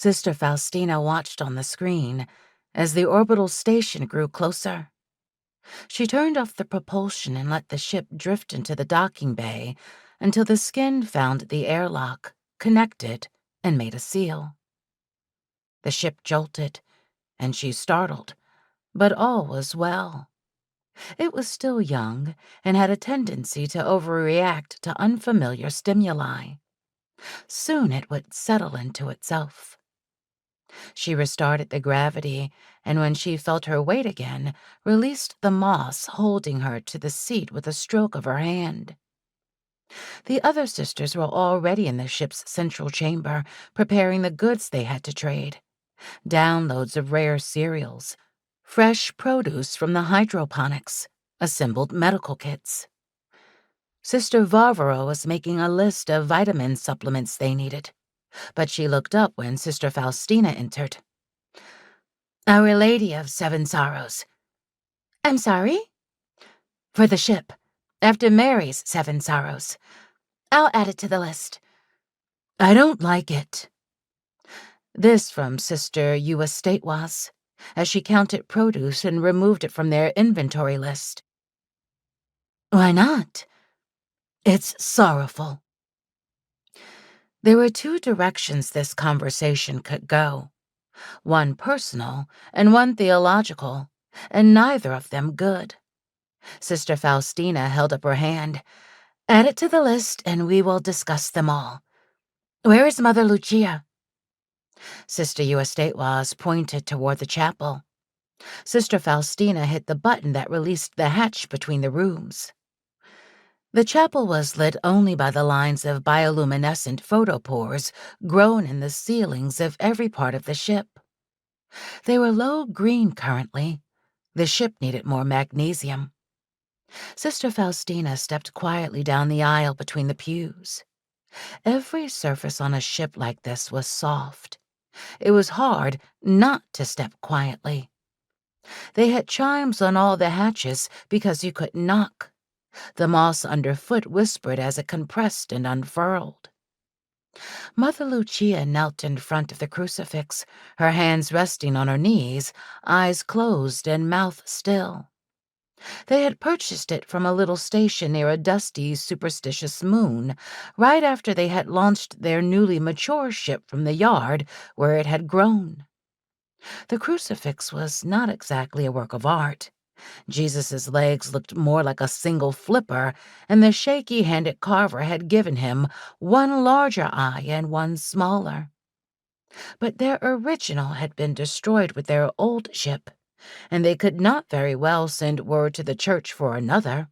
Sister Faustina watched on the screen as the orbital station grew closer. She turned off the propulsion and let the ship drift into the docking bay until the skin found the airlock, connected, and made a seal. The ship jolted, and she startled, but all was well. It was still young and had a tendency to overreact to unfamiliar stimuli. Soon it would settle into itself. She restarted the gravity, and when she felt her weight again, released the moss holding her to the seat with a stroke of her hand. The other sisters were already in the ship's central chamber, preparing the goods they had to trade. Downloads of rare cereals, fresh produce from the hydroponics, assembled medical kits. Sister Varvaro was making a list of vitamin supplements they needed, but she looked up when Sister Faustina entered. "Our Lady of Seven Sorrows." "I'm sorry?" "For the ship, after Mary's Seven Sorrows." "I'll add it to the list." "I don't like it." This from Sister Eustatewas, as she counted produce and removed it from their inventory list. "Why not?" "It's sorrowful." There were two directions this conversation could go, one personal and one theological, and neither of them good. Sister Faustina held up her hand. "Add it to the list and we will discuss them all. Where is Mother Lucia?" Sister Eustatewas pointed toward the chapel. Sister Faustina hit the button that released the hatch between the rooms. The chapel was lit only by the lines of bioluminescent photopores grown in the ceilings of every part of the ship. They were low green currently. The ship needed more magnesium. Sister Faustina stepped quietly down the aisle between the pews. Every surface on a ship like this was soft. It was hard not to step quietly. They had chimes on all the hatches because you could knock. The moss underfoot whispered as it compressed and unfurled. Mother Lucia knelt in front of the crucifix, her hands resting on her knees, eyes closed and mouth still. They had purchased it from a little station near a dusty, superstitious moon, right after they had launched their newly mature ship from the yard where it had grown. The crucifix was not exactly a work of art. Jesus' legs looked more like a single flipper, and the shaky-handed carver had given him one larger eye and one smaller. But their original had been destroyed with their old ship, and they could not very well send word to the church for another.